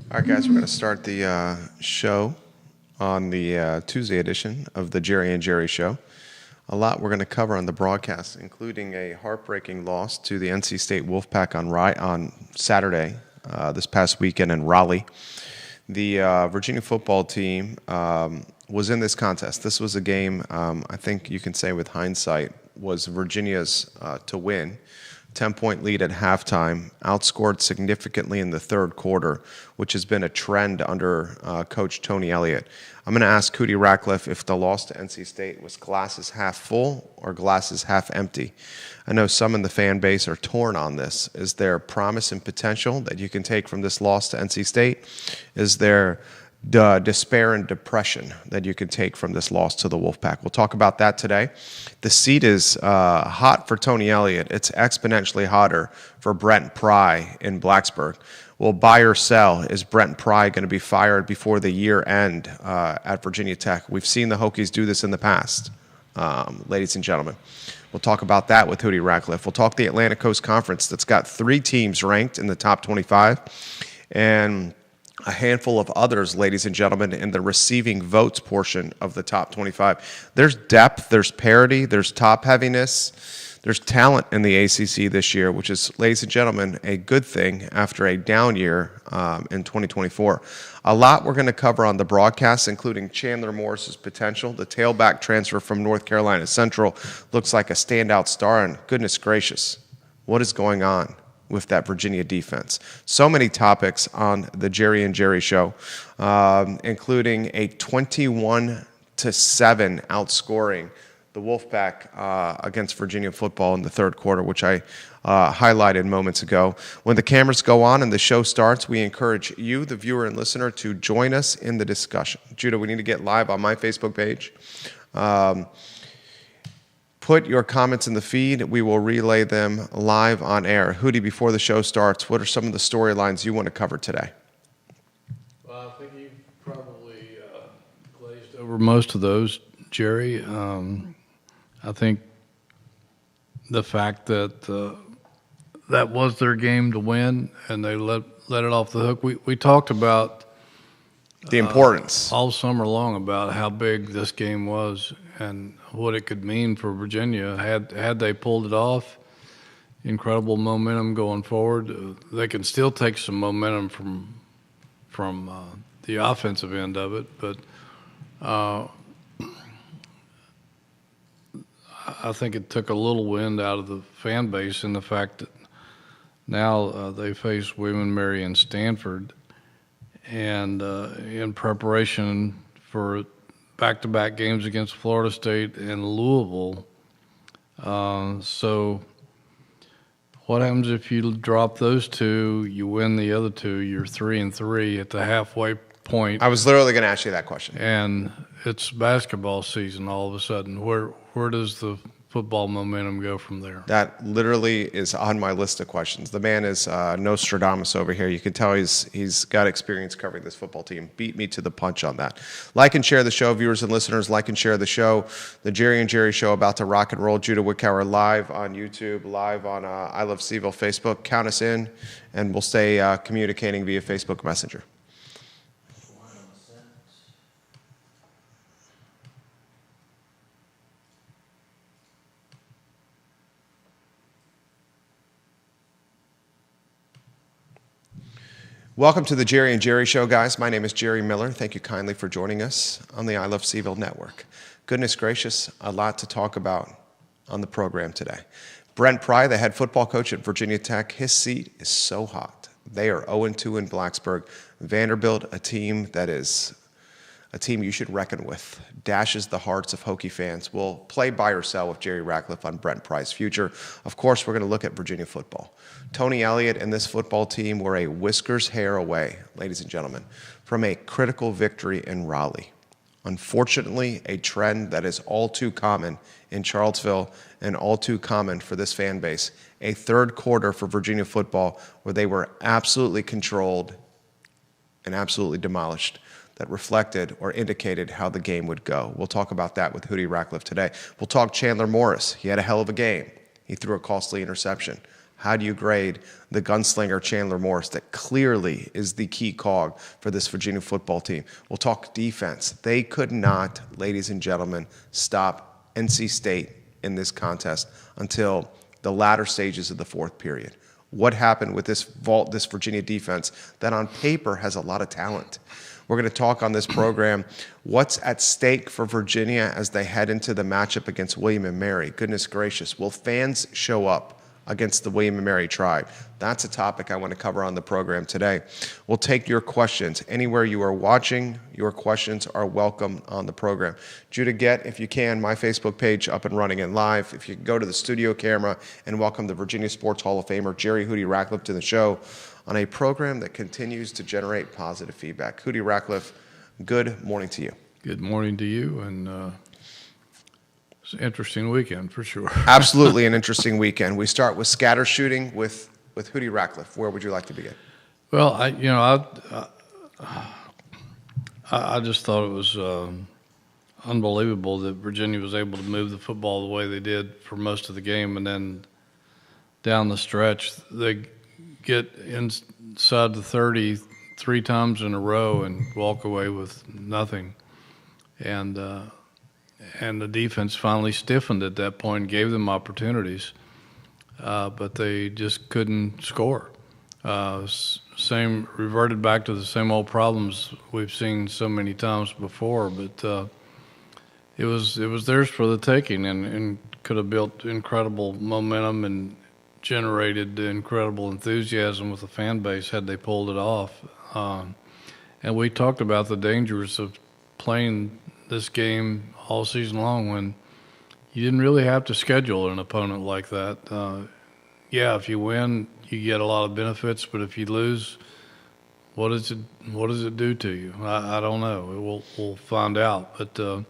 All right, guys, we're going to start the show on the Tuesday edition of the Jerry and Jerry Show. A lot we're going to cover on the broadcast, including a heartbreaking loss to the NC State Wolfpack on Saturday this past weekend in Raleigh. The Virginia football team was in this contest. This was a game, I think you can say with hindsight, was Virginia's to win. 10-point lead at halftime, outscored significantly in the third quarter, which has been a trend under Coach Tony Elliott. I'm going to ask Cootie Ratcliffe if the loss to NC State was glasses half full or glasses half empty. I know some in the fan base are torn on this. Is there promise and potential that you can take from this loss to NC State? Is there despair and depression that you can take from this loss to the Wolfpack? We'll talk about that today. The seat is hot for Tony Elliott. It's exponentially hotter for Brent Pry in Blacksburg. Will buy or sell? Is Brent Pry going to be fired before the year end at Virginia Tech? We've seen the Hokies do this in the past, ladies and gentlemen. We'll talk about that with Hootie Ratcliffe. We'll talk the Atlantic Coast Conference that's got 3 teams ranked in the top 25 and a handful of others, ladies and gentlemen, in the receiving votes portion of the top 25. There's depth, there's parity, there's top heaviness, there's talent in the ACC this year, which is, ladies and gentlemen, a good thing after a down year in 2024. A lot we're going to cover on the broadcast, including Chandler Morris's potential. The tailback transfer from North Carolina Central looks like a standout star, and goodness gracious, what is going on with that Virginia defense? So many topics on the Jerry and Jerry Show, including a 21-7 outscoring the Wolfpack against Virginia football in the third quarter, which I highlighted moments ago. When the cameras go on and the show starts, we encourage you, the viewer and listener, to join us in the discussion. Judah, we need to get live on my Facebook page. Put your comments in the feed. We will relay them live on air. Hootie, before the show starts, what are some of the storylines you want to cover today? Well, I think you probably glazed over most of those, Jerry. I think the fact that that was their game to win and they let it off the hook. We talked about The importance. all summer long about how big this game was and what it could mean for Virginia. Had they pulled it off, incredible momentum going forward. They can still take some momentum from the offensive end of it, but I think it took a little wind out of the fan base in the fact that now they face William & Mary and Stanford, and in preparation for back-to-back games against Florida State and Louisville. So what happens if you drop those two, you win the other two, you're 3-3 at the halfway point, I was literally going to ask you that question. and it's basketball season all of a sudden. Where does the football momentum go from there? That literally is on my list of questions. The man is Nostradamus over here. You can tell he's got experience covering this football team. Beat me to the punch on that. Like and share the show, viewers and listeners. Like and share the show. The Jerry and Jerry Show about to rock and roll. Judah Wickower live on YouTube, live on I Love CVille Facebook. Count us in, and we'll stay communicating via Facebook Messenger. Welcome to the Jerry and Jerry Show, guys. My name is Jerry Miller. Thank you kindly for joining us on the I Love CVille network. Goodness gracious, a lot to talk about on the program today. Brent Pry, the head football coach at Virginia Tech, his seat is so hot. They are 0-2 in Blacksburg. Vanderbilt, a team that is a team you should reckon with, dashes the hearts of Hokie fans. We'll play buy or sell with Jerry Ratcliffe on Brent Pry's future. Of course, we're going to look at Virginia football. Tony Elliott and this football team were a whiskers hair away, ladies and gentlemen, from a critical victory in Raleigh. Unfortunately, a trend that is all too common in Charlottesville and all too common for this fan base. A third quarter for Virginia football where they were absolutely controlled and absolutely demolished. That reflected or indicated how the game would go. We'll talk about that with Hootie Ratcliffe today. We'll talk Chandler Morris. He had a hell of a game. He threw a costly interception. How do you grade the gunslinger Chandler Morris that clearly is the key cog for this Virginia football team? We'll talk defense. They could not, ladies and gentlemen, stop NC State in this contest until the latter stages of the fourth period. What happened with this Virginia defense that on paper has a lot of talent? We're going to talk on this program what's at stake for Virginia as they head into the matchup against William & Mary. Goodness gracious, will fans show up against the William & Mary tribe? That's a topic I want to cover on the program today. We'll take your questions. Anywhere you are watching, your questions are welcome on the program. Judah, get, if you can, my Facebook page up and running and live. If you can go to the studio camera and welcome the Virginia Sports Hall of Famer, Jerry Hootie Ratcliffe, to the show on a program that continues to generate positive feedback. Hootie Ratcliffe, good morning to you. Good morning to you, and it's an interesting weekend for sure. Absolutely an interesting weekend. We start with scatter shooting with Hootie Ratcliffe. Where would you like to begin? Well, I just thought it was unbelievable that Virginia was able to move the football the way they did for most of the game, and then down the stretch they get inside the 30 3 times in a row and walk away with nothing. And the defense finally stiffened at that point, gave them opportunities, but they just couldn't score. Reverted back to the same old problems we've seen so many times before, but it was theirs for the taking, and could have built incredible momentum and generated incredible enthusiasm with the fan base had they pulled it off. And we talked about the dangers of playing this game all season long when you didn't really have to schedule an opponent like that. If you win, you get a lot of benefits, but if you lose, what does it do to you? I don't know. We'll find out. But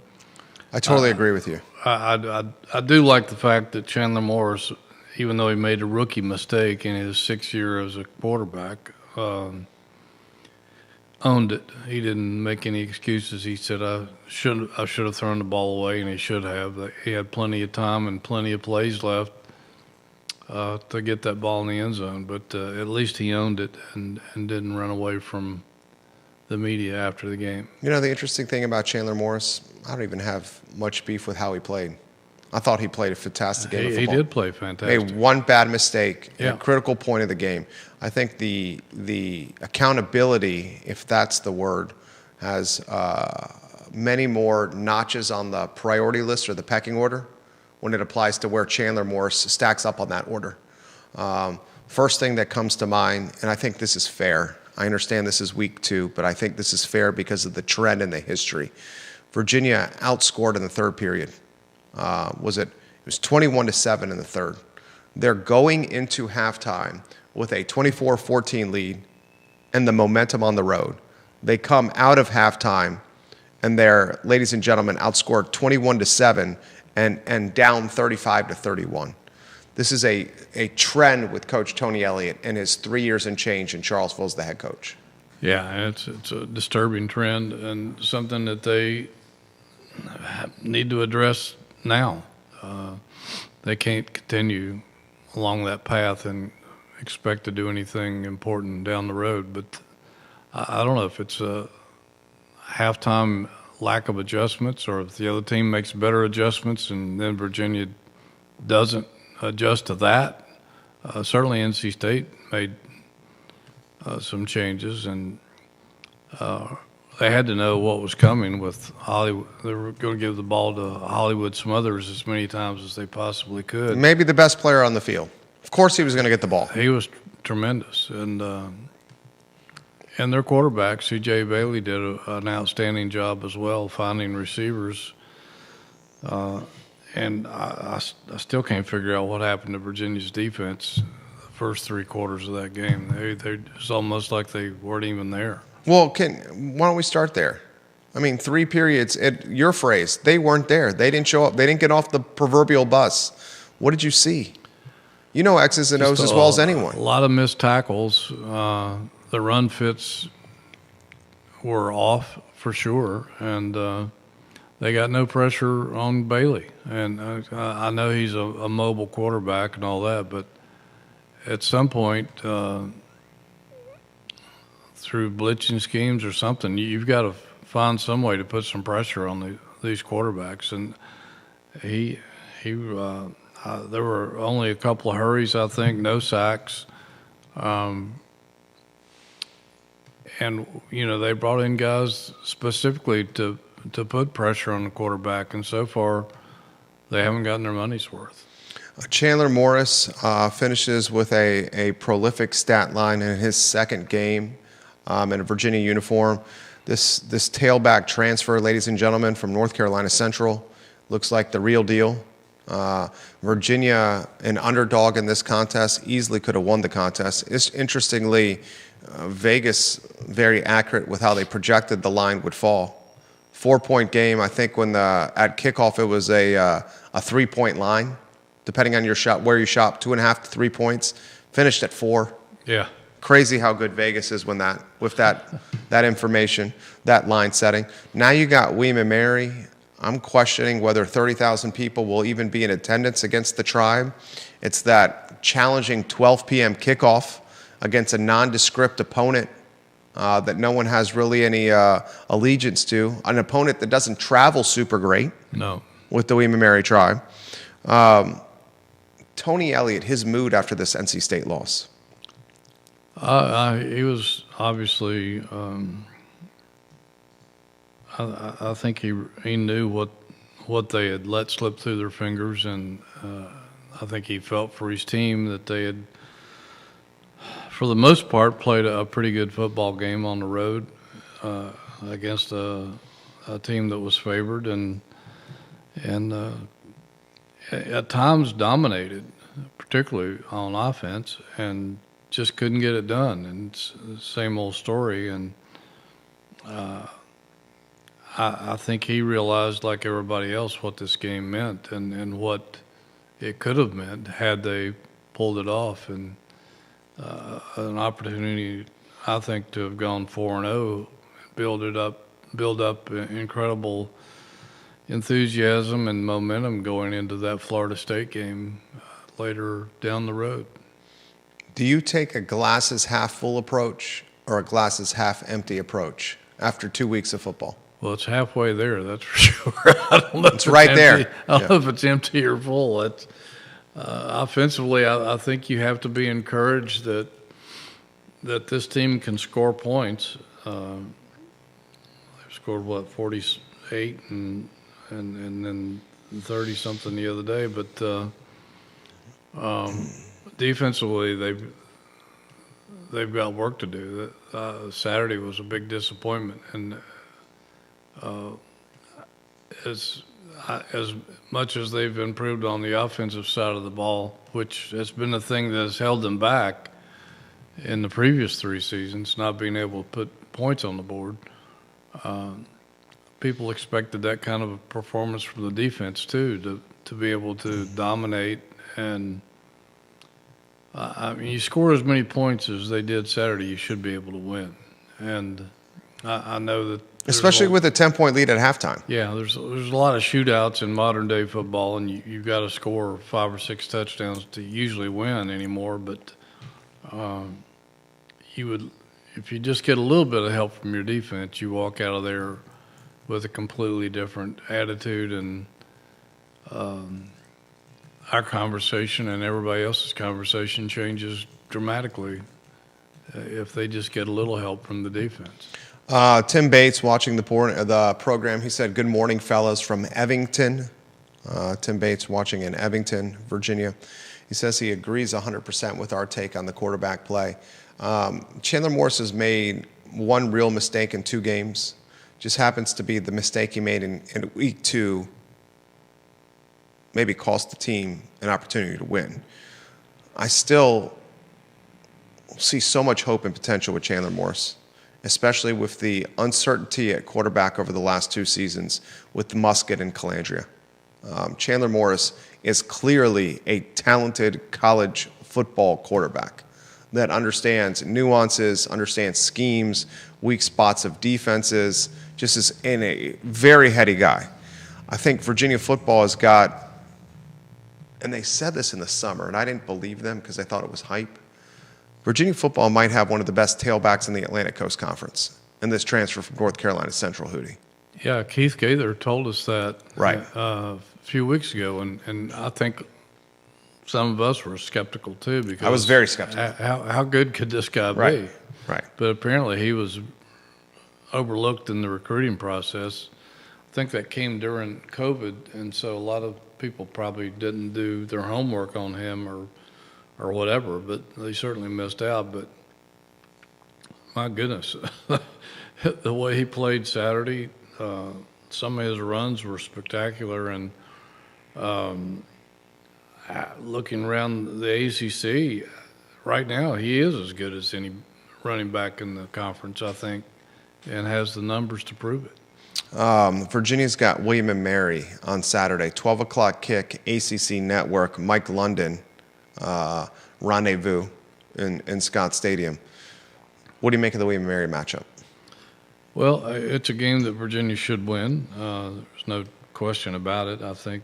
I totally agree with you. I do like the fact that Chandler Morris, even though he made a rookie mistake in his 6th year as a quarterback, owned it. He didn't make any excuses. He said, I should have thrown the ball away, and he should have. He had plenty of time and plenty of plays left to get that ball in the end zone. But at least he owned it and didn't run away from the media after the game. You know, the interesting thing about Chandler Morris, I don't even have much beef with how he played. I thought he played a fantastic game of football. He did play fantastic. Made one bad mistake at a critical point of the game. I think the accountability, if that's the word, has many more notches on the priority list or the pecking order when it applies to where Chandler Morris stacks up on that order. First thing that comes to mind, and I think this is fair. I understand this is week 2, but I think this is fair because of the trend and the history. Virginia outscored in the third period. It was 21-7 in the third. They're going into halftime with a 24-14 lead and the momentum on the road. They come out of halftime and they're, ladies and gentlemen, outscored 21-7 and down 35-31. This is a trend with Coach Tony Elliott and his 3 years and change in Charlottesville as the head coach. Yeah, it's a disturbing trend and something that they need to address now. They can't continue along that path and expect to do anything important down the road. But I don't know if it's a halftime lack of adjustments or if the other team makes better adjustments and then Virginia doesn't adjust to that. Certainly NC State made some changes, and they had to know what was coming with Hollywood. They were going to give the ball to Hollywood Smothers as many times as they possibly could. Maybe the best player on the field. Of course he was going to get the ball. He was tremendous. And their quarterback, C.J. Bailey, did an outstanding job as well, finding receivers. And I still can't figure out what happened to Virginia's defense the first 3 quarters of that game. It's almost like they weren't even there. Well, why don't we start there? I mean, 3 periods, your phrase, they weren't there. They didn't show up. They didn't get off the proverbial bus. What did you see? You know X's and O's as well as anyone. A lot of missed tackles. The run fits were off for sure, and they got no pressure on Bailey. And I know he's a mobile quarterback and all that, but at some point, through blitzing schemes or something, you've got to find some way to put some pressure on these quarterbacks. And there were only a couple of hurries, I think, no sacks. And, they brought in guys specifically to put pressure on the quarterback. And so far, they haven't gotten their money's worth. Chandler Morris finishes with a prolific stat line in his second game in a Virginia uniform. This tailback transfer, ladies and gentlemen, from North Carolina Central, looks like the real deal. Virginia, an underdog in this contest, easily could have won the contest. Interestingly, Vegas very accurate with how they projected the line would fall. 4-point game. I think at kickoff it was a 3-point line, depending on your shot, where you shop, 2.5 to 3 points. Finished at 4. Yeah. Crazy how good Vegas is with that information, that line setting. Now you got William and Mary. I'm questioning whether 30,000 people will even be in attendance against the Tribe. It's that challenging 12 p.m. kickoff against a nondescript opponent that no one has really any allegiance to, an opponent that doesn't travel super great. No. With the William and Mary Tribe. Tony Elliott, his mood after this NC State loss. He was obviously. I think he knew what they had let slip through their fingers, and I think he felt for his team that they had, for the most part, played a pretty good football game on the road against a team that was favored and at times dominated, particularly on offense, and just couldn't get it done. And it's the same old story. And I think he realized, like everybody else, what this game meant and what it could have meant had they pulled it off. And an opportunity, I think, to have gone 4-0, build up incredible enthusiasm and momentum going into that Florida State game later down the road. Do you take a glasses half full approach or a glasses half empty approach after 2 weeks of football? Well, it's halfway there, that's for sure. I don't know. It's right there. I don't know if it's empty or full. It's, offensively, I think you have to be encouraged that this team can score points. They've scored 48 and then 30 something the other day. But defensively, they've got work to do. Saturday was a big disappointment, and as much as they've improved on the offensive side of the ball, which has been the thing that has held them back in the previous 3 seasons, not being able to put points on the board. People expected that kind of a performance from the defense too, to be able to dominate. And I mean, you score as many points as they did Saturday, you should be able to win. And I know that, especially with a 10-point lead at halftime. Yeah, there's a lot of shootouts in modern day football, and you've got to score 5 or 6 touchdowns to usually win anymore. But if you just get a little bit of help from your defense, you walk out of there with a completely different attitude, and our conversation and everybody else's conversation changes dramatically if they just get a little help from the defense. Tim Bates, watching the program, he said, "Good morning, fellas," from Evington. Tim Bates, watching in Evington, Virginia. He says he agrees 100% with our take on the quarterback play. Chandler Morris has made one real mistake in 2 games. Just happens to be the mistake he made in week 2 maybe cost the team an opportunity to win. I still see so much hope and potential with Chandler Morris, especially with the uncertainty at quarterback over the last 2 seasons with Musket and Calandria. Chandler Morris is clearly a talented college football quarterback that understands nuances, understands schemes, weak spots of defenses, just is a very heady guy. I think Virginia football has got and they said this in the summer, and I didn't believe them because I thought it was hype. Virginia football might have one of the best tailbacks in the Atlantic Coast Conference in this transfer from North Carolina Central, Hootie. Yeah, Keith Gaither told us that Right. a few weeks ago, and I think some of us were skeptical too because I was very skeptical. How good could this guy Right. be? Right. But apparently he was overlooked in the recruiting process. I think that came during COVID, and so a lot of people probably didn't do their homework on him or whatever, but they certainly missed out. But my goodness, the way he played Saturday, some of his runs were spectacular, and looking around the ACC, right now he is as good as any running back in the conference, I think, and has the numbers to prove it. Virginia's got William and Mary on Saturday, 12 o'clock kick, ACC Network, Mike London, rendezvous in Scott Stadium. What do you make of the William and Mary matchup? Well, it's a game that Virginia should win. There's no question about it. I think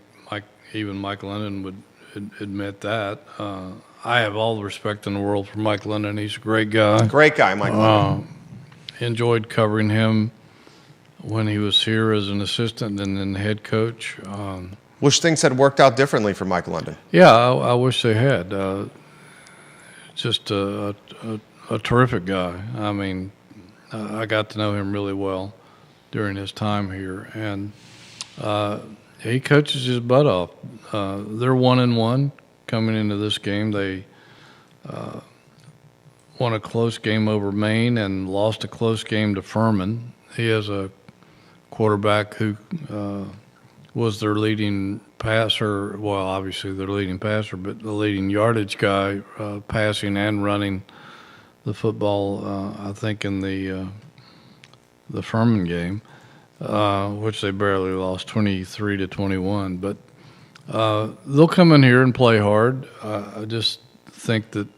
even Mike London would admit that. I have all the respect in the world for Mike London. He's a great guy. Great guy, Mike London. Enjoyed covering him when he was here as an assistant and then head coach. Wish things had worked out differently for Mike London. Yeah, I wish they had. Just a terrific guy. I mean, I got to know him really well during his time here, and he coaches his butt off. They're 1-1 coming into this game. They won a close game over Maine and lost a close game to Furman. He has a quarterback who was their leading passer. Well, obviously their leading passer, but the leading yardage guy, passing and running the football. I think in the Furman game, which they barely lost 23-21. But they'll come in here and play hard. I just think that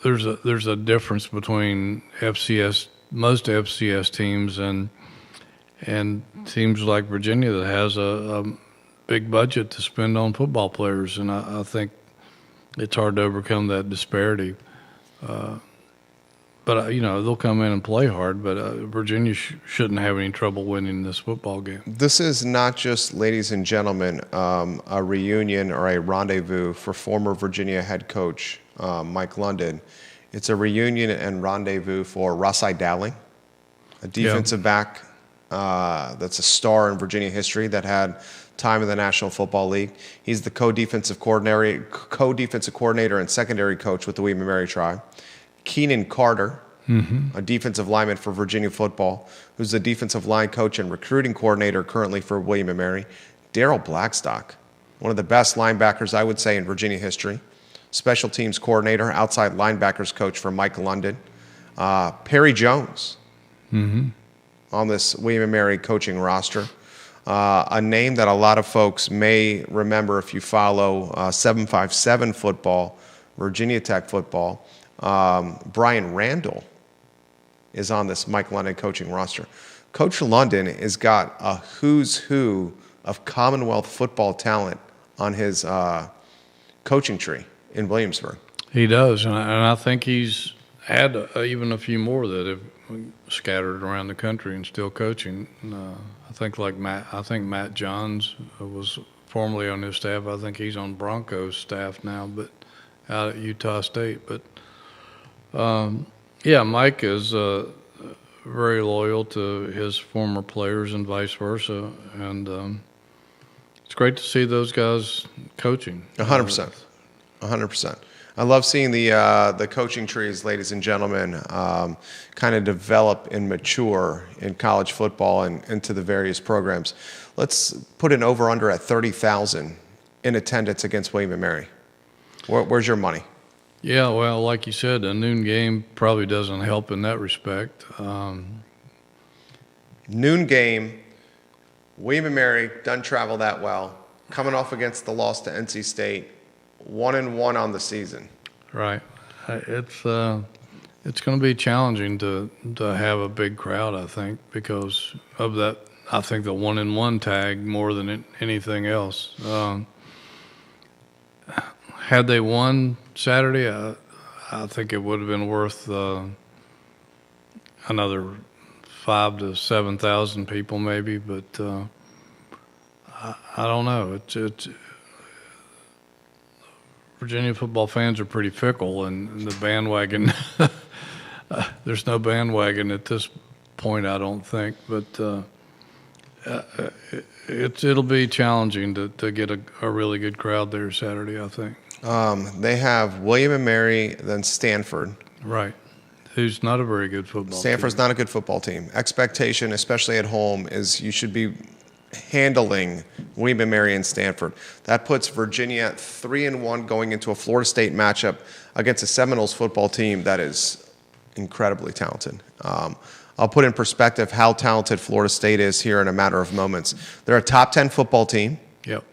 there's a difference between most FCS teams and teams like Virginia that has a big budget to spend on football players, and I think it's hard to overcome that disparity. But they'll come in and play hard, but Virginia shouldn't have any trouble winning this football game. This is not just, ladies and gentlemen, a reunion or a rendezvous for former Virginia head coach Mike London. It's a reunion and rendezvous for Rasai Dowling, a defensive back that's a star in Virginia history that had time in the National Football League. He's the co-defensive coordinator and secondary coach with the William and Mary Tribe. Keenan Carter, a defensive lineman for Virginia football, who's the defensive line coach and recruiting coordinator currently for William and Mary. Daryl Blackstock, one of the best linebackers, I would say, in Virginia history. Special teams coordinator, outside linebackers coach for Mike London. Perry Jones on this William and Mary coaching roster. A name that a lot of folks may remember if you follow 757 football, Virginia Tech football. Brian Randall is on this Mike London coaching roster. Coach London has got a who's who of Commonwealth football talent on his coaching tree in Williamsburg. He does, and I think he's had even a few more that have scattered around the country and still coaching. I think Matt Johns was formerly on his staff. I think he's on Broncos staff now, but out at Utah State. But Mike is very loyal to his former players and vice versa, and it's great to see those guys coaching. 100%. 100%. I love seeing the coaching trees, ladies and gentlemen, kind of develop and mature in college football and into the various programs. Let's put an over-under at 30,000 in attendance against William and Mary. Where's your money? Yeah, well, like you said, a noon game probably doesn't help in that respect. Noon game, William and Mary doesn't travel that well, coming off against the loss to NC State, 1-1 on the season. Right. It's going to be challenging to have a big crowd, I think, because of that. I think the 1-1 tag more than anything else. had they won Saturday, I think it would have been worth another 5,000 to 7,000 people maybe, but I don't know. It's Virginia football fans are pretty fickle, and the bandwagon. There's no bandwagon at this point, I don't think, but it'll be challenging to get a really good crowd there Saturday, I think. They have William and Mary, then Stanford. Right. Who's not a very good football Stanford's team. not a good football team. Expectation, especially at home, is you should be handling William and Mary and Stanford. That puts Virginia at 3-1 going into a Florida State matchup against a Seminoles football team that is incredibly talented. I'll put in perspective how talented Florida State is here in a matter of moments. They're a top 10 football team. Yep.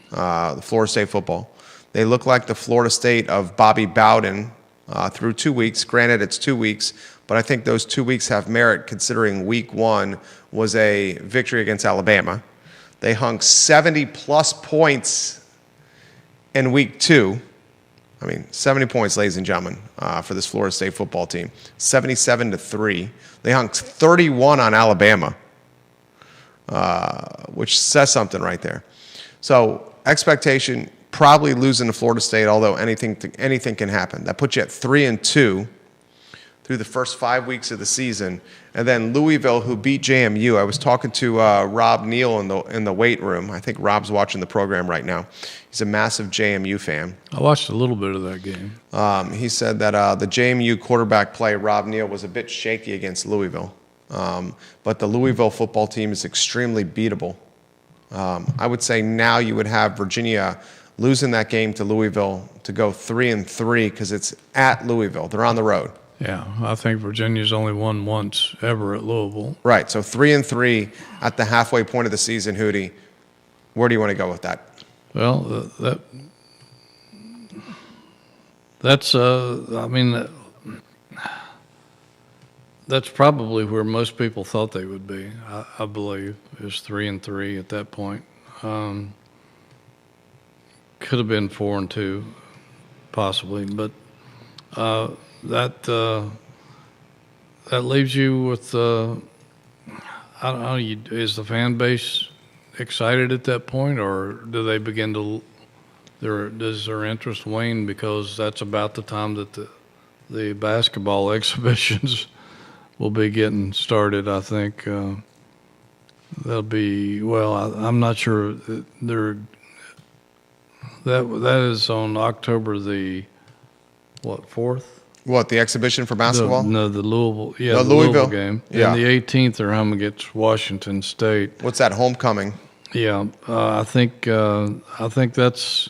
The Florida State football. They look like the Florida State of Bobby Bowden through 2 weeks. Granted, it's 2 weeks, but I think those 2 weeks have merit considering week 1 was a victory against Alabama. They hung 70-plus points in week 2. I mean, 70 points, ladies and gentlemen, for this Florida State football team. 77-3. They hung 31 on Alabama, which says something right there. So expectation, probably losing to Florida State, although anything can happen. That puts you at 3-2 through the first 5 weeks of the season. And then Louisville, who beat JMU. I was talking to Rob Neal in the weight room. I think Rob's watching the program right now. He's a massive JMU fan. I watched a little bit of that game. He said that the JMU quarterback play, Rob Neal, was a bit shaky against Louisville. But the Louisville football team is extremely beatable. I would say now you would have Virginia losing that game to Louisville to go 3-3 because it's at Louisville. They're on the road. Yeah, I think Virginia's only won once ever at Louisville. Right, so 3-3 at the halfway point of the season, Hootie. Where do you want to go with that? Well, that's I mean, that's probably where most people thought they would be. I believe is 3-3 at that point. Could have been 4-2, possibly, but that leaves you with I don't know. Is the fan base excited at that point, or do they begin to does their interest wane because that's about the time that the basketball exhibitions will be getting started? I think they'll be I'm not sure that is on October the 4th. What, the exhibition for basketball? The Louisville, The the Louisville game. Yeah. And the 18th they're home against Washington State. What's that, homecoming? Yeah, I think that's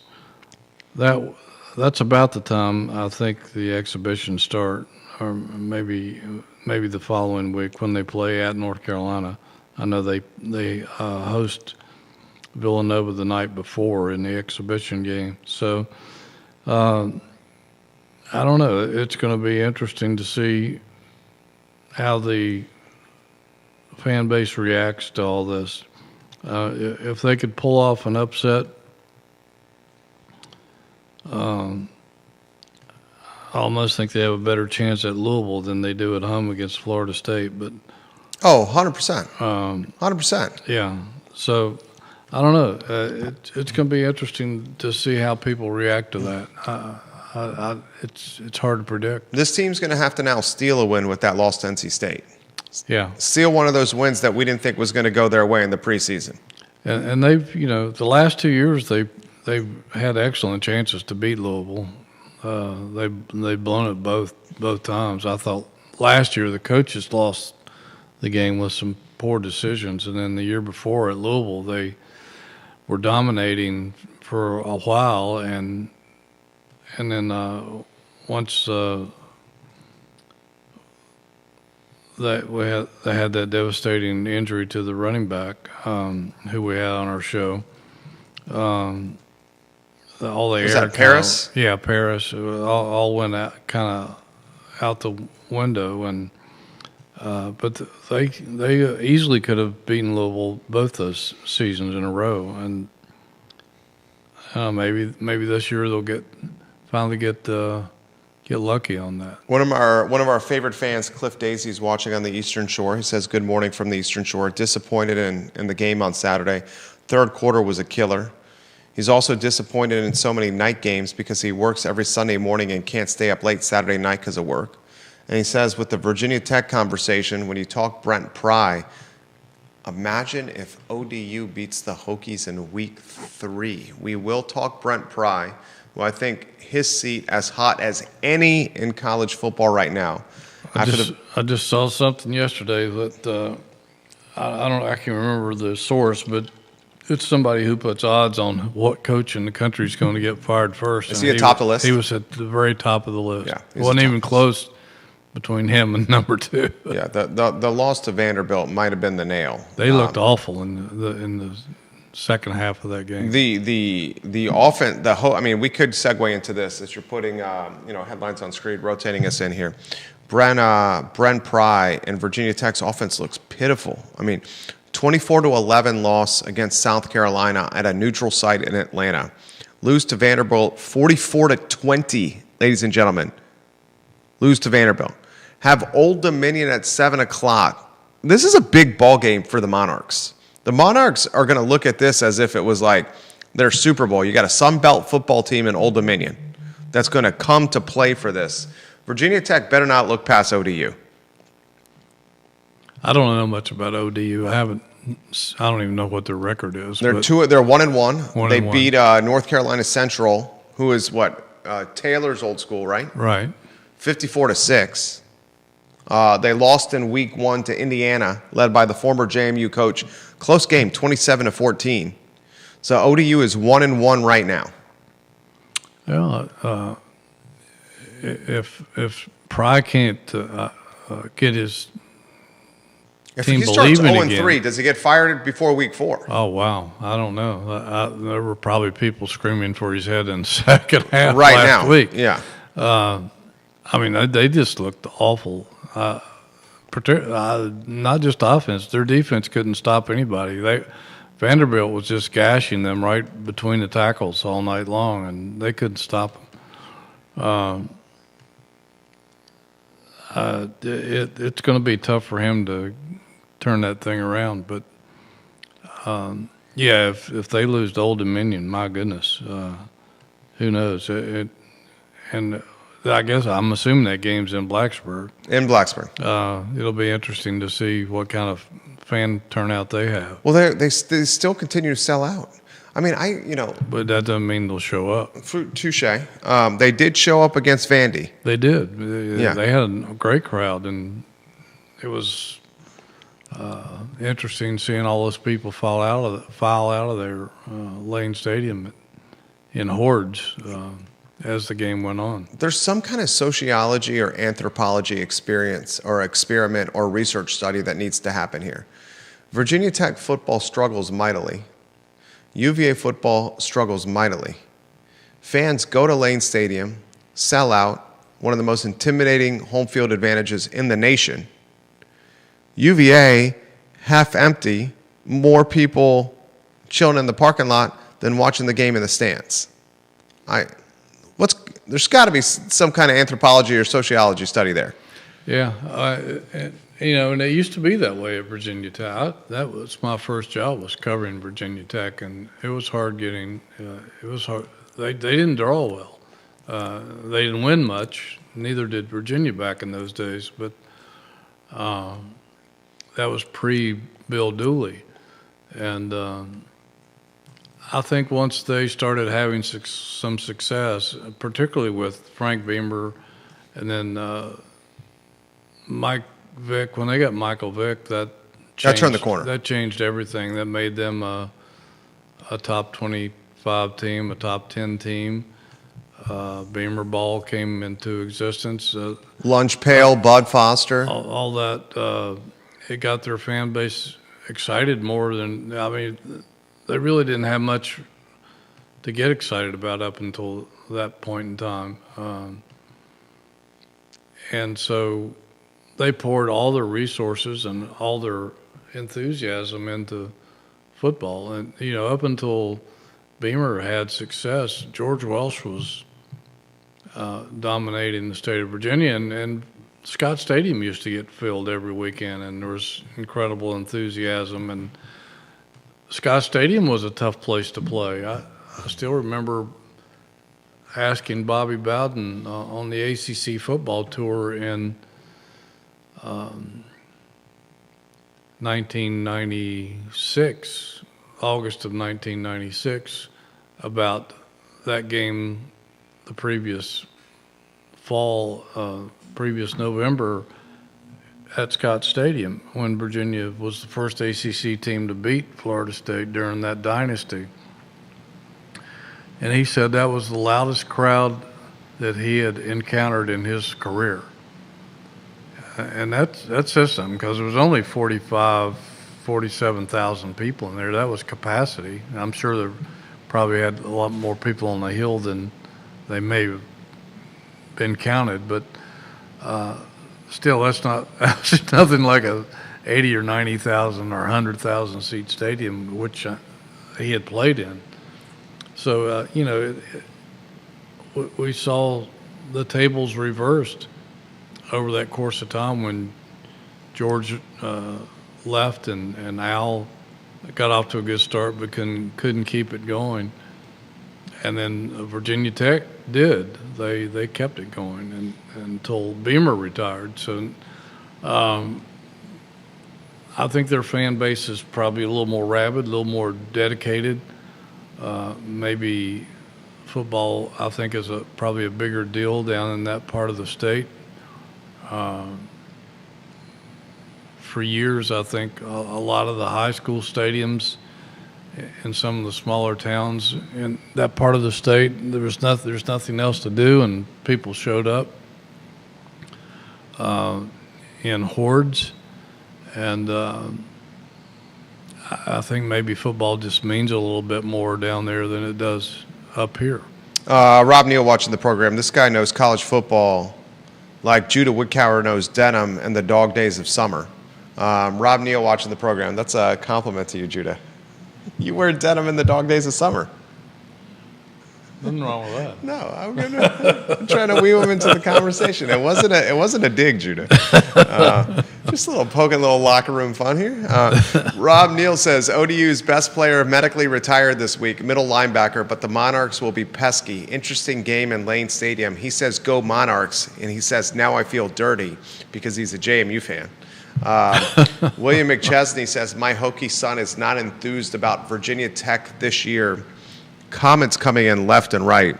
about the time I think the exhibitions start, or maybe the following week when they play at North Carolina. I know they host Villanova the night before in the exhibition game. So I don't know. It's going to be interesting to see how the fan base reacts to all this. If they could pull off an upset, I almost think they have a better chance at Louisville than they do at home against Florida State. But 100%. 100%. yeah, so I don't know. It's going to be interesting to see how people react to that. It's hard to predict. This team's going to have to now steal a win with that loss to NC State. Yeah, Steal one of those wins that we didn't think was going to go their way in the preseason. and they've the last 2 years they've had excellent chances to beat Louisville. They've blown it both times. I thought last year the coaches lost the game with some poor decisions, and then the year before at Louisville they were dominating for a while, and then once they had that devastating injury to the running back who we had on our show. All the Was air that Paris? Yeah, Paris. All went out, kind of out the window, and but they easily could have beaten Louisville both those seasons in a row, and Maybe this year they'll finally get lucky on that. One of our favorite fans, Cliff Daisy, is watching on the Eastern Shore. He says, "Good morning from the Eastern Shore. Disappointed in the game on Saturday. Third quarter was a killer. He's also disappointed in so many night games because he works every Sunday morning and can't stay up late Saturday night because of work." And he says, with the Virginia Tech conversation, when you talk Brent Pry, imagine if ODU beats the Hokies in week 3. We will talk Brent Pry, who I think his seat as hot as any in college football right now. I just saw something yesterday that I can't remember the source, but it's somebody who puts odds on what coach in the country is going to get fired first. Is he atop the list? He was at the very top of the list. Yeah, it wasn't even close between him and number 2. Yeah, the loss to Vanderbilt might have been the nail. They looked awful in the second half of that game. The offense, I mean, we could segue into this as you're putting headlines on screen, rotating us in here. Brent Pry and Virginia Tech's offense looks pitiful. I mean, 24-11 loss against South Carolina at a neutral site in Atlanta. Lose to Vanderbilt 44-20, ladies and gentlemen. Lose to Vanderbilt. Have Old Dominion at 7 o'clock. This is a big ball game for the Monarchs. The Monarchs are going to look at this as if it was like their Super Bowl. You got a Sun Belt football team in Old Dominion that's going to come to play for this. Virginia Tech better not look past ODU. I don't know much about ODU. I don't even know what their record is. They're 1-1. They beat North Carolina Central, who is Taylor's old school, right? Right. 54-6. They lost in week 1 to Indiana, led by the former JMU coach. Close game, 27-14. So ODU is 1-1 right now. Yeah. If Pry can't get his if team he starts believing 0-3, again, does he get fired before week 4? Oh wow, I don't know. There were probably people screaming for his head in the second half right last now. week. Yeah. I mean, they just looked awful. Not just offense; their defense couldn't stop anybody. Vanderbilt was just gashing them right between the tackles all night long, and they couldn't stop them. It's going to be tough for him to turn that thing around. But if they lose to Old Dominion, my goodness, who knows? And I guess I'm assuming that game's in Blacksburg. In Blacksburg. It'll be interesting to see what kind of fan turnout they have. Well, they still continue to sell out. I mean, But that doesn't mean they'll show up. Touche. They did show up against Vandy. They did. Yeah. They had a great crowd, and it was interesting seeing all those people file out of their Lane Stadium in hordes as the game went on. There's some kind of sociology or anthropology experience or experiment or research study that needs to happen here. Virginia Tech football struggles mightily. UVA football struggles mightily. Fans go to Lane Stadium, sell out, one of the most intimidating home field advantages in the nation. UVA, half empty, more people chilling in the parking lot than watching the game in the stands. There's got to be some kind of anthropology or sociology study there. Yeah, and it used to be that way at Virginia Tech. That was my first job, was covering Virginia Tech, and it was hard getting. It was hard. They didn't draw well. They didn't win much. Neither did Virginia back in those days. But that was pre-Bill Dooley, and I think once they started having some success, particularly with Frank Beamer, and then Mike Vick, when they got Michael Vick, that turned the corner. That changed everything. That made them a top 25 team, a top 10 team. Beamer ball came into existence. Lunch Pail, Bud Foster. All that, it got their fan base excited more than, I mean, they really didn't have much to get excited about up until that point in time. And so they poured all their resources and all their enthusiasm into football. And, up until Beamer had success, George Welsh was dominating the state of Virginia, and Scott Stadium used to get filled every weekend, and there was incredible enthusiasm. And Scott Stadium was a tough place to play. I still remember asking Bobby Bowden on the ACC football tour in 1996, August of 1996, about that game the previous fall, previous November at Scott Stadium, when Virginia was the first ACC team to beat Florida State during that dynasty. And he said that was the loudest crowd that he had encountered in his career. And that says something, because there was only 47,000 people in there. That was capacity. I'm sure there probably had a lot more people on the hill than they may have been counted, but still, that's nothing like a 80 or 90,000 or 100,000 seat stadium, which he had played in. So we saw the tables reversed over that course of time when George left and Al got off to a good start but couldn't keep it going. And then Virginia Tech did. They kept it going until Beamer retired. So I think their fan base is probably a little more rabid, a little more dedicated. Maybe football, I think, is probably a bigger deal down in that part of the state. For years, I think a lot of the high school stadiums in some of the smaller towns in that part of the state, there's nothing else to do, and people showed up in hordes. And I think maybe football just means a little bit more down there than it does up here. Rob Neal watching the program. This guy knows college football like Judah Woodcower knows denim and the dog days of summer. Rob Neal watching the program. That's a compliment to you, Judah. You wear denim in the dog days of summer. Nothing wrong with that. No, I'm trying to weave him into the conversation. It wasn't a dig, Judah. Just a little poking, little locker room fun here. Rob Neal says ODU's best player medically retired this week, middle linebacker, but the Monarchs will be pesky. Interesting game in Lane Stadium. He says go Monarchs, and he says now I feel dirty because he's a JMU fan. William McChesney says my Hokie son is not enthused about Virginia Tech this year. Comments coming in left and right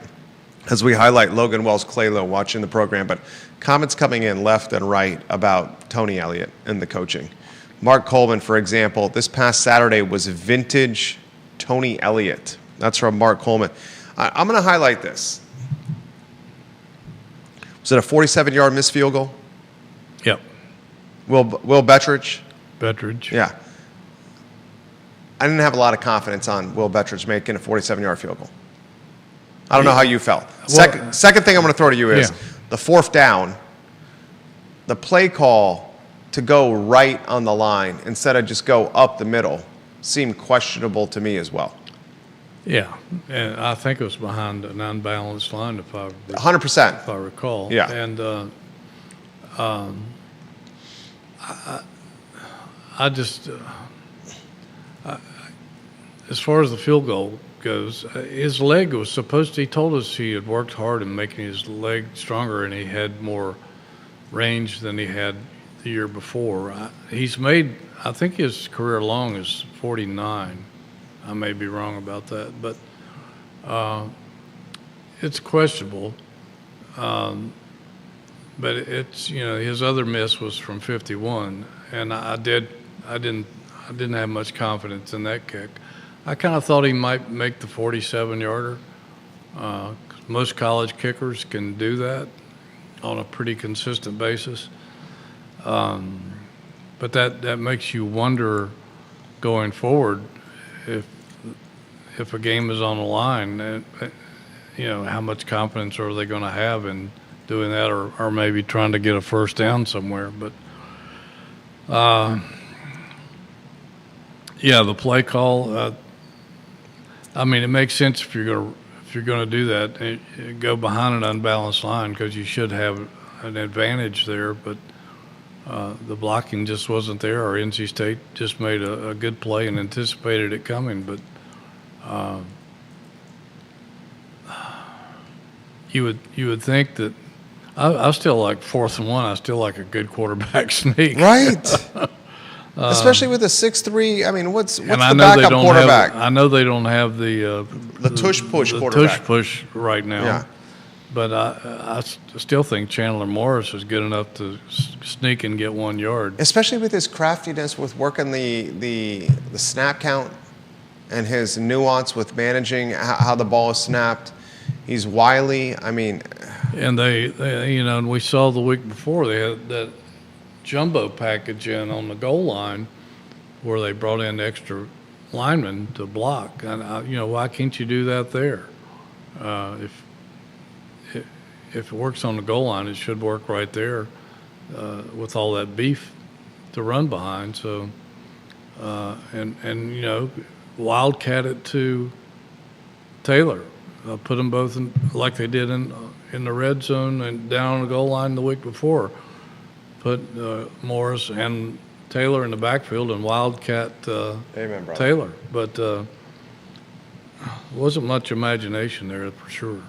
as we highlight Logan Wells Claylow watching the program, but comments coming in left and right about Tony Elliott and the coaching. Mark Coleman, for example, this past Saturday was vintage Tony Elliott. That's from Mark Coleman. I'm going to highlight this. Was it a 47-yard missed field goal? Yep. Will Bettridge? Bettridge. Yeah. I didn't have a lot of confidence on Will Bettridge making a 47-yard field goal. I don't know how you felt. Second thing I'm going to throw to you is the fourth down, the play call to go right on the line instead of just go up the middle seemed questionable to me as well. Yeah, and I think it was behind an unbalanced line, if I 100%. if I recall. Yeah. And I just, as far as the field goal goes, his leg was supposed to, he told us he had worked hard in making his leg stronger and he had more range than he had the year before. He's made, I think his career long is 49. I may be wrong about that, but it's questionable. But it's, his other miss was from 51, and I didn't have much confidence in that kick. I kind of thought he might make the 47-yarder. Most college kickers can do that on a pretty consistent basis. But that makes you wonder going forward if a game is on the line, how much confidence are they going to have in doing that, or maybe trying to get a first down somewhere. But the play call, I mean, it makes sense if you're gonna do that, go behind an unbalanced line because you should have an advantage there. But the blocking just wasn't there, or NC State just made a good play and anticipated it coming. But you would think that I still like 4th and 1. I still like a good quarterback sneak. Right. Especially with a 6'3". I mean, what's the And I know they backup don't quarterback? I know they don't have the tush push the quarterback. tush push right now. Yeah. But I still think Chandler Morris is good enough to sneak and get 1 yard. Especially with his craftiness with working the snap count and his nuance with managing how the ball is snapped. He's wily. I mean, And they and we saw the week before they had that jumbo package in on the goal line where they brought in extra linemen to block. And why can't you do that there? If it works on the goal line, it should work right there with all that beef to run behind. So wildcat it to Taylor. Put them both in, like they did in the red zone and down on the goal line the week before. Put Morris and Taylor in the backfield and wildcat amen, brother. Taylor. But wasn't much imagination there for sure.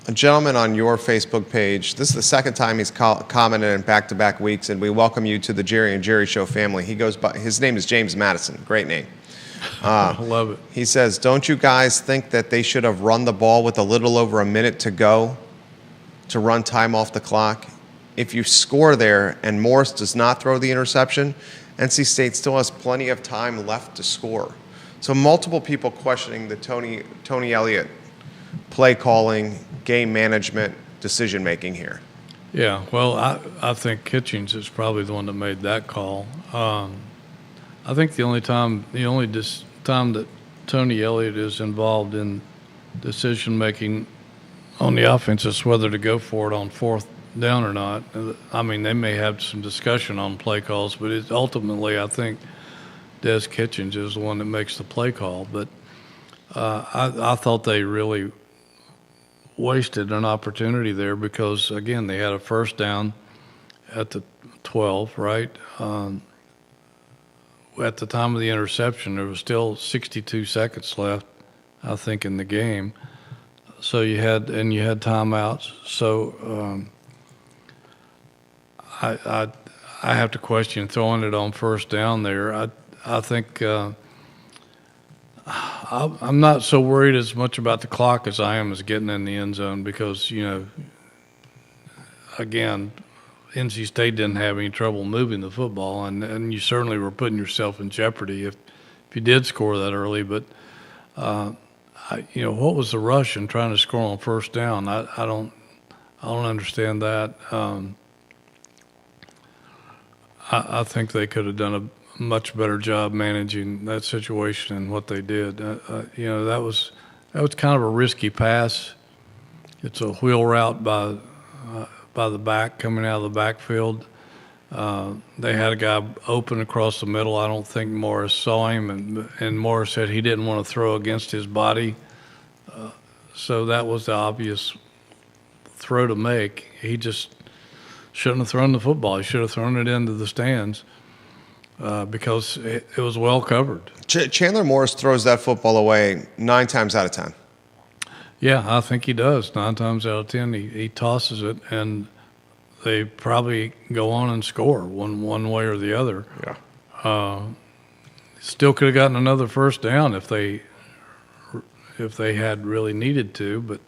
A gentleman on your Facebook page, this is the second time he's commented in back-to-back weeks, and we welcome you to the Jerry and Jerry Show family. He goes by, his name is James Madison. Great name. I love it. He says, don't you guys think that they should have run the ball with a little over a minute to go to run time off the clock? If you score there and Morris does not throw the interception, NC State still has plenty of time left to score. So multiple people questioning the Tony Elliott play calling, game management, decision making here. Yeah, well, I think Kitchings is probably the one that made that call. I think the only time that Tony Elliott is involved in decision making on the offense is whether to go for it on 4th down or not. I mean, they may have some discussion on play calls, but ultimately I think Des Kitchens is the one that makes the play call. But I thought they really wasted an opportunity there because, again, they had a first down at the 12, right? At the time of the interception, there was still 62 seconds left, I think, in the game. So you had timeouts. So I have to question throwing it on first down there. I think I'm not so worried as much about the clock as I am as getting in the end zone because, again, NC State didn't have any trouble moving the football, and you certainly were putting yourself in jeopardy if you did score that early. But, what was the rush in trying to score on first down? I don't understand that. I think they could have done a much better job managing that situation than what they did. That was kind of a risky pass. It's a wheel route by the back coming out of the backfield. They had a guy open across the middle. I don't think Morris saw him, and Morris said he didn't want to throw against his body. So that was the obvious throw to make. He just shouldn't have thrown the football. He should have thrown it into the stands because it was well covered. Chandler Morris throws that football away 9 times out of 10. Yeah, I think he does. 9 times out of 10, he tosses it, and they probably go on and score one way or the other. Yeah. Still could have gotten another first down if they had really needed to, but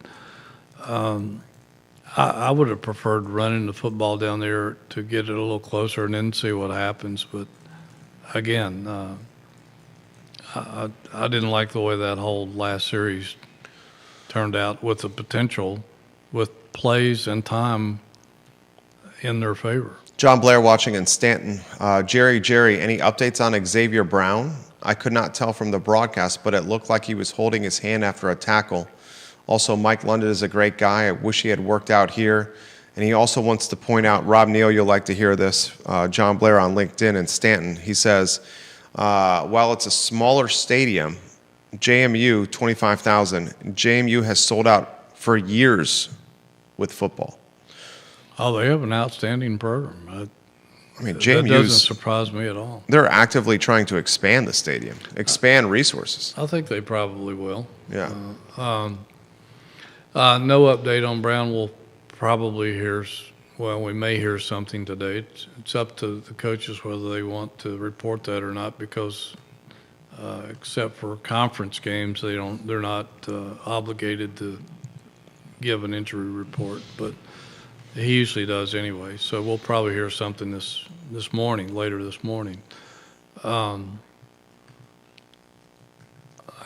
I would have preferred running the football down there to get it a little closer and then see what happens. But again, I didn't like the way that whole last series turned out with the potential, with plays and time in their favor. John Blair watching in Stanton. Jerry, any updates on Xavier Brown? I could not tell from the broadcast, but it looked like he was holding his hand after a tackle. Also, Mike London is a great guy. I wish he had worked out here. And he also wants to point out, Rob Neal, you'll like to hear this, John Blair on LinkedIn in Stanton. He says, while it's a smaller stadium, JMU 25,000. JMU has sold out for years with football. Oh, they have an outstanding program. I mean, That doesn't JMU's surprise me at all. they're actively trying to expand the stadium, expand resources. I think they probably will. Yeah. No update on Brown. We'll probably we may hear something today. It's up to the coaches whether they want to report that or not, because except for conference games, they're not obligated to give an injury report, but he usually does anyway. So we'll probably hear something later this morning. I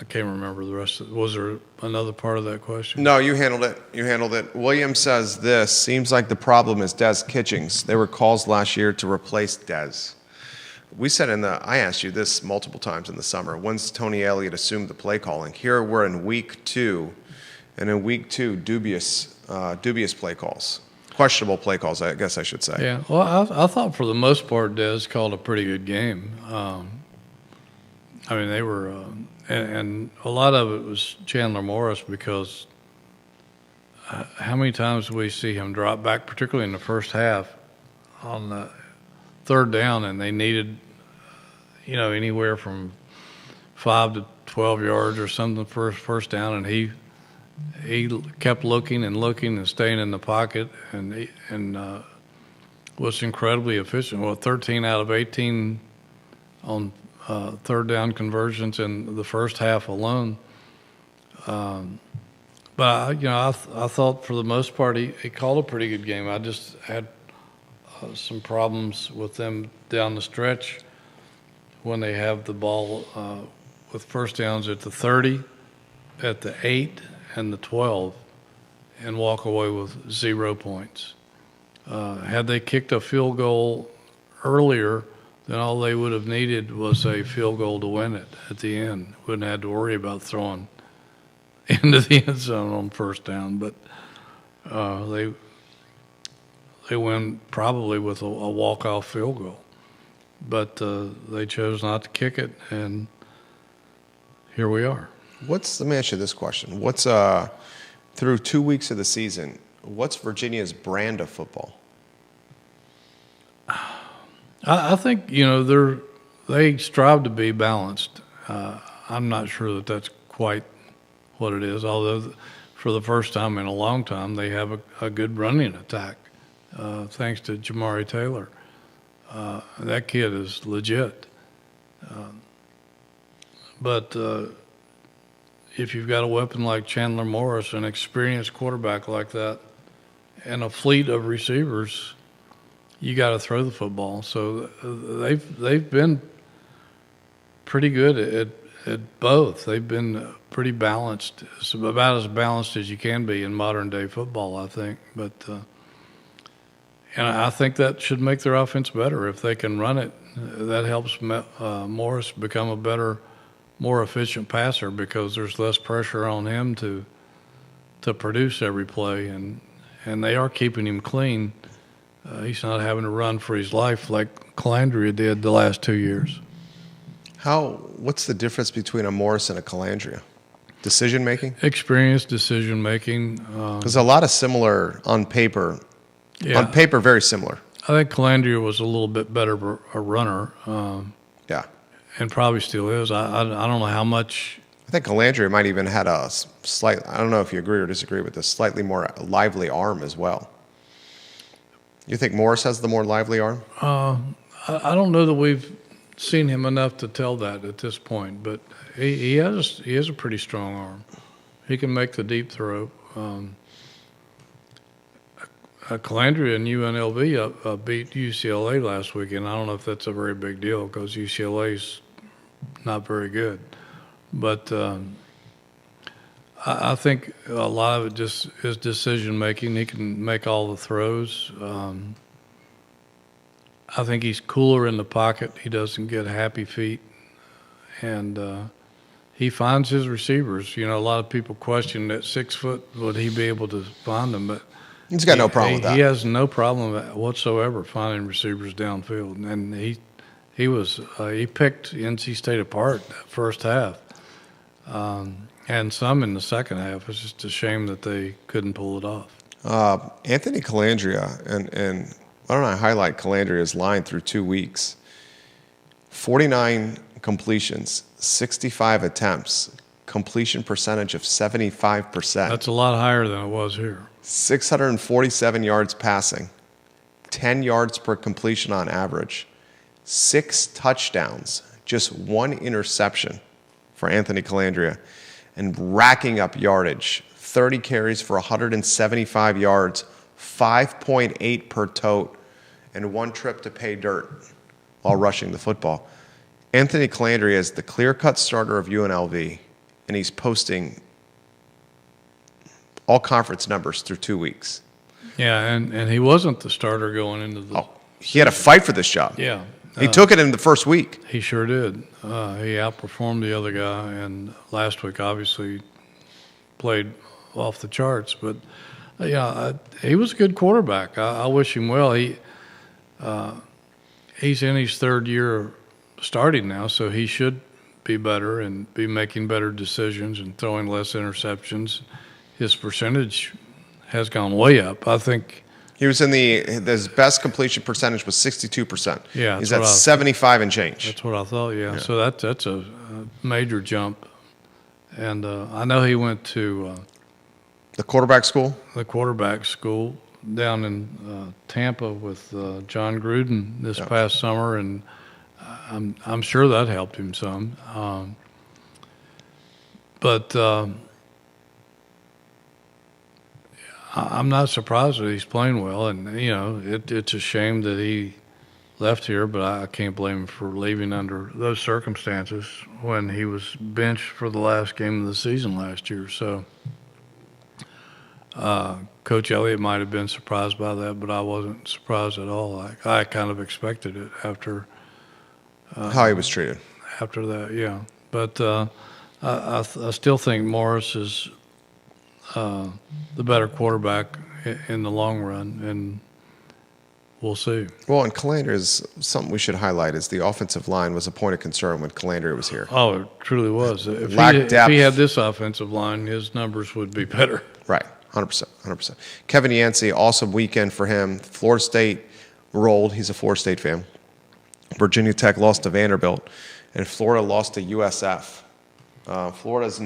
can't remember the rest of it. Was there another part of that question? No, you handled it. You handled it. William says this, seems like the problem is Des Kitchings. There were calls last year to replace Des. I asked you this multiple times in the summer. When's Tony Elliott assumed the play calling? Here we're in week 2, and in week 2, dubious play calls. Questionable play calls, I guess I should say. Yeah, well, I thought for the most part Des called a pretty good game. I mean, they were, and a lot of it was Chandler Morris, because how many times we see him drop back, particularly in the first half, on the third down, and they needed, anywhere from 5 to 12 yards or something for first down, and he kept looking and staying in the pocket, and was incredibly efficient. Well, 13 out of 18 on third down conversions in the first half alone. But I thought for the most part he called a pretty good game. I just had some problems with them down the stretch when they have the ball with first downs at the 30, at the 8, and the 12, and walk away with 0 points. Had they kicked a field goal earlier, then all they would have needed was a field goal to win it at the end. Wouldn't have to worry about throwing into the end zone on first down. But they win probably with a walk-off field goal. But they chose not to kick it, and here we are. Let me ask you this question. What's through 2 weeks of the season, what's Virginia's brand of football? I think they strive to be balanced. I'm not sure that that's quite what it is, although for the first time in a long time they have a good running attack, thanks to Jamari Taylor. That kid is legit. But if you've got a weapon like Chandler Morris, an experienced quarterback like that, and a fleet of receivers, you got to throw the football. So they've been pretty good at both. They've been pretty balanced. It's about as balanced as you can be in modern day football, I think. But and I think that should make their offense better if they can run it. That helps Morris become a better, more efficient passer, because there's less pressure on him to produce every play, and they are keeping him clean. He's not having to run for his life like Calandria did the last 2 years. What's the difference between a Morris and a Calandria? Decision making? Experienced decision making. There's a lot of similar on paper. Yeah. On paper, very similar. I think Calandria was a little bit better a runner. Yeah. And probably still is. I don't know how much. I think Calandria might even had a slight, I don't know if you agree or disagree with this, slightly more lively arm as well. You think Morris has the more lively arm? I don't know that we've seen him enough to tell that at this point, but he has a pretty strong arm. He can make the deep throw. Calandria and UNLV beat UCLA last weekend. I don't know if that's a very big deal, because UCLA's not very good. But I think a lot of it just is decision making. He can make all the throws. I think he's cooler in the pocket. He doesn't get happy feet, and he finds his receivers. A lot of people question at 6 foot, would he be able to find them? But he's got no problem with that. He has no problem whatsoever finding receivers downfield, and he picked NC State apart that first half. and some in the second half. It's just a shame that they couldn't pull it off. Anthony Calandria, and why don't I highlight Calandria's line through 2 weeks? 49 completions, 65 attempts, completion percentage of 75%. That's a lot higher than it was here. 647 yards passing, 10 yards per completion on average, 6 touchdowns, just 1 interception for Anthony Calandria, and racking up yardage, 30 carries for 175 yards, 5.8 per tote, and 1 trip to pay dirt while rushing the football. Anthony Calandria is the clear-cut starter of UNLV, and he's posting all conference numbers through 2 weeks. Yeah, and he wasn't the starter going into the. Oh, he had a fight for this job. Yeah. He took it in the first week. He sure did. He outperformed the other guy, and last week obviously played off the charts. But he was a good quarterback. I wish him well. He's in his third year starting now, so he should be better and be making better decisions and throwing less interceptions. His percentage has gone way up. I think He was in his best completion percentage was 62%. Yeah, he's that's at what 75 and change. that's what I thought. Yeah. So that's a major jump. And I know he went to The quarterback school. the quarterback school down in Tampa with John Gruden this past summer, and I'm sure that helped him some. But I'm not surprised that he's playing well, and it's a shame that he left here, but I can't blame him for leaving under those circumstances when he was benched for the last game of the season last year. So Coach Elliott might have been surprised by that, but I wasn't surprised at all. I kind of expected it after How he was treated. that, yeah. But I still think Morris is the better quarterback in the long run, and we'll see. Well, and Calandria's something we should highlight is the offensive line was a point of concern when Calandria was here. Oh, it truly was. If Lack depth. he had this offensive line, his numbers would be better. Right, 100%, 100%. Kevin Yancey, awesome weekend for him. Florida State rolled. He's a Florida State fan. Virginia Tech lost to Vanderbilt, and Florida lost to USF. Florida has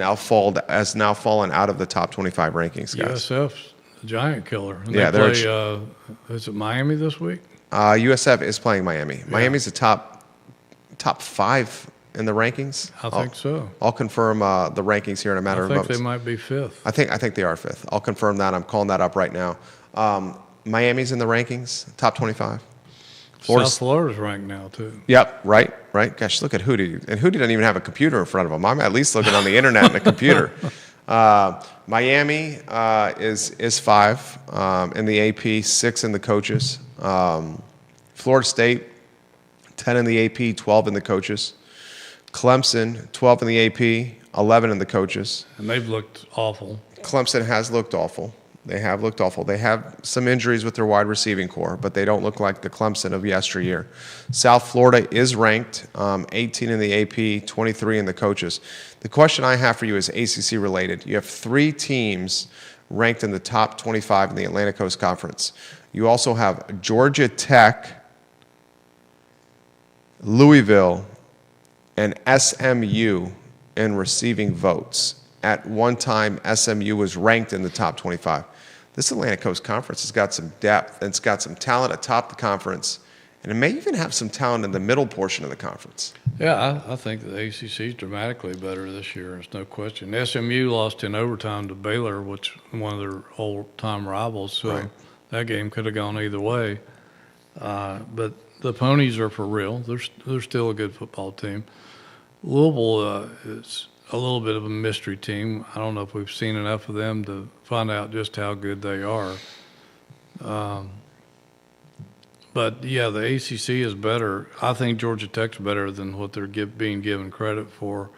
now fallen out of the top 25 rankings, guys. USF's a giant killer. And Yeah, they play, is it Miami this week? USF is playing Miami. Miami's a top 5 in the rankings. I think so. I'll confirm the rankings here in a matter of I think moments. they might be fifth. I think they are 5th. I'll confirm that. I'm calling that up right now. Miami's in the rankings, top 25. South Florida's ranked now, too. Yep, right. Gosh, look at Hootie. And Hootie doesn't even have a computer in front of him. I'm at least looking on the internet and a computer. Miami is 5 in the AP, 6 in the coaches. Florida State, 10 in the AP, 12 in the coaches. Clemson, 12 in the AP, 11 in the coaches. And they've looked awful. Clemson has looked awful. They have looked awful. They have some injuries with their wide receiving core, but they don't look like the Clemson of yesteryear. South Florida is ranked 18 in the AP, 23 in the coaches. The question I have for you is ACC related. You have 3 teams ranked in the top 25 in the Atlantic Coast Conference. You also have Georgia Tech, Louisville, and SMU in receiving votes. At one time, SMU was ranked in the top 25. This Atlantic Coast Conference has got some depth, and it's got some talent atop the conference, and it may even have some talent in the middle portion of the conference. Yeah, I think the ACC is dramatically better this year. There's no question. SMU lost in overtime to Baylor, which is one of their old-time rivals, so Right. that game could have gone either way. But the Ponies are for real. They're still a good football team. Louisville is a little bit of a mystery team. I don't know if we've seen enough of them to find out just how good they are. But, yeah, the ACC is better. I think Georgia Tech's better than what they're being given credit for.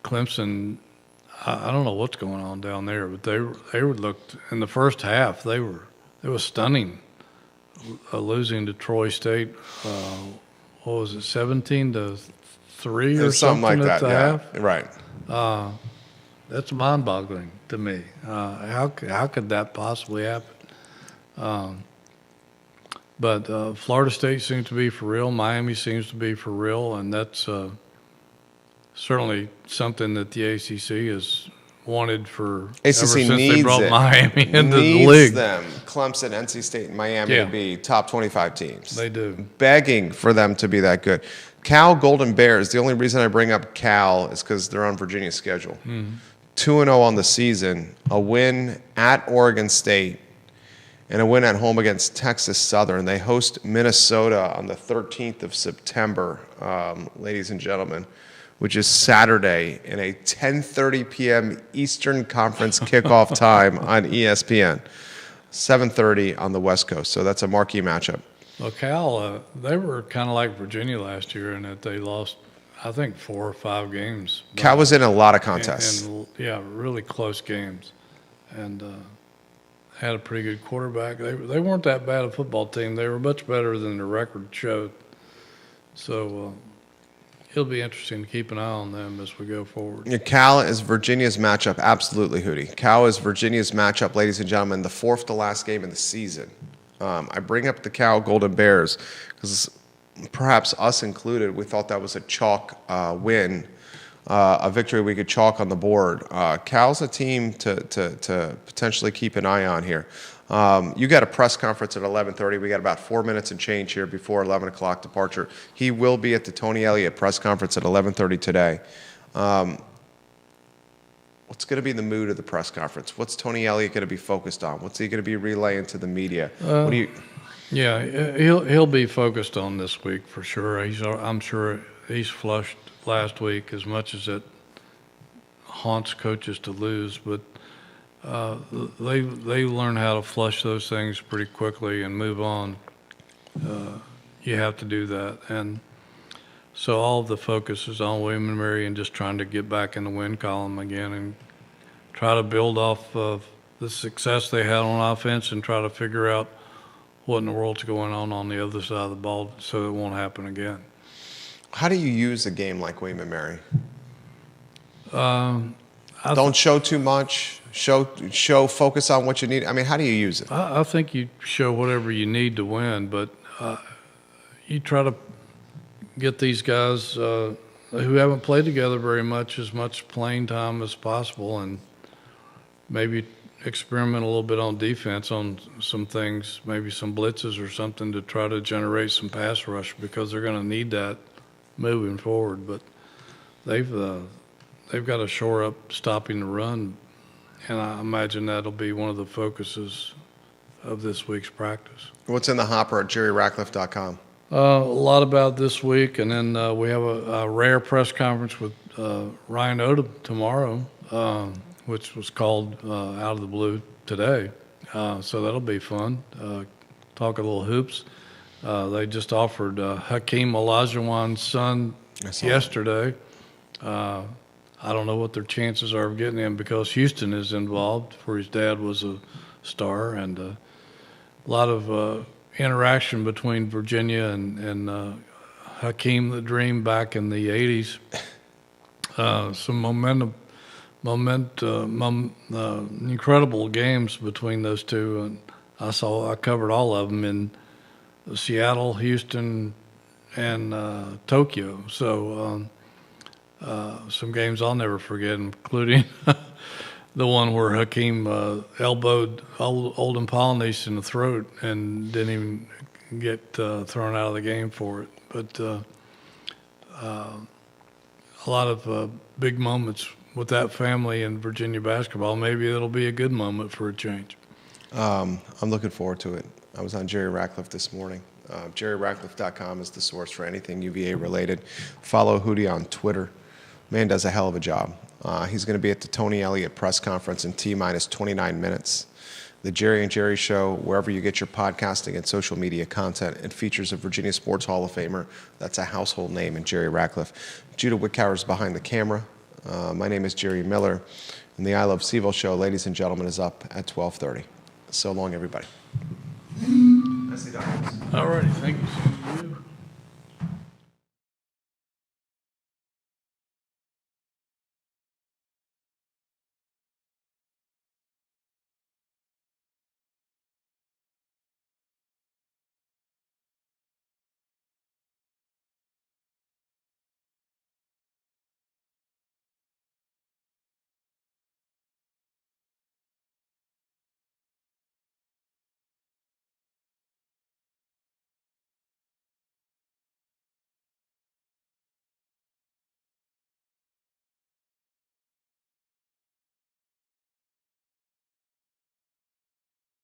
Clemson, I don't know what's going on down there, but they looked in the first half. It was stunning, losing to Troy State. what was it, 17-3 It or was something like at that. the Yeah, half? right. That's mind-boggling to me. How could that possibly happen? But Florida State seems to be for real. Miami seems to be for real, and that's certainly something that the ACC has wanted for ever since they brought Miami into the league. Them, Clemson, NC State, and Miami to be top 25 teams. They do. Begging for them to be that good. Cal Golden Bears, the only reason I bring up Cal is because they're on Virginia's schedule. 2-0 on the season, a win at Oregon State, and a win at home against Texas Southern. They host Minnesota on the 13th of September, ladies and gentlemen, which is Saturday in a 10:30 p.m. Eastern Conference kickoff time on ESPN, 7:30 on the West Coast. So that's a marquee matchup. Well, Cal, they were kind of like Virginia last year in that they lost, I think, 4 or 5 games. Cal was in a lot of contests. And yeah, really close games. And had a pretty good quarterback. They weren't that bad a football team. They were much better than the record showed. So it'll be interesting to keep an eye on them as we go forward. Yeah, Cal is Virginia's matchup. Absolutely, Hootie. Cal is Virginia's matchup, ladies and gentlemen, the 4th to last game of the season. I bring up the Cal Golden Bears because perhaps us included, we thought that was a chalk win, a victory we could chalk on the board. Cal's a team to potentially keep an eye on here. You got a press conference at 11:30. We got about 4 minutes and change here before 11 o'clock departure. He will be at the Tony Elliott press conference at 11:30 today. What's going to be the mood of the press conference? What's Tony Elliott going to be focused on? What's he going to be relaying to the media? What do you? Yeah, he'll be focused on this week for sure. I'm sure he's flushed last week as much as it haunts coaches to lose, but they learn how to flush those things pretty quickly and move on. You have to do that, and so all of the focus is on William and Mary and just trying to get back in the win column again and try to build off of the success they had on offense and try to figure out what in the world's going on the other side of the ball so it won't happen again. How do you use a game like William and Mary? Don't show too much. Show. Focus on what you need. I mean, how do you use it? I think you show whatever you need to win, but you try to get these guys who haven't played together very much as much playing time as possible, and maybe experiment a little bit on defense on some things, maybe some blitzes or something to try to generate some pass rush because they're going to need that moving forward. But they've got to shore up stopping the run, and I imagine that'll be one of the focuses of this week's practice. What's in the hopper at jerryratcliffe.com? A lot about this week, and then we have a rare press conference with Ryan Odom tomorrow, which was called out of the blue today. So that'll be fun. Talk a little hoops. They just offered Hakeem Olajuwon's son yesterday. I don't know what their chances are of getting him because Houston is involved, where his dad was a star, and a lot of interaction between Virginia and Hakeem the Dream back in the 80s. Some incredible games between those two, and I covered all of them in Seattle, Houston, and Tokyo. So some games I'll never forget, including the one where Hakeem elbowed Olden Polynice in the throat and didn't even get thrown out of the game for it. But a lot of big moments with that family in Virginia basketball. Maybe it'll be a good moment for a change. I'm looking forward to it. I was on Jerry Ratcliffe this morning. JerryRatcliffe.com is the source for anything UVA related. Follow Hootie on Twitter. Man does a hell of a job. He's going to be at the Tony Elliott press conference in T-minus 29 minutes. The Jerry and Jerry Show, wherever you get your podcasting and social media content, it features a Virginia Sports Hall of Famer. That's a household name in Jerry Ratcliffe. Judah Wickhauer is behind the camera. My name is Jerry Miller, and the I Love CVille show, ladies and gentlemen, is up at 12:30. So long, everybody. All righty, thank you.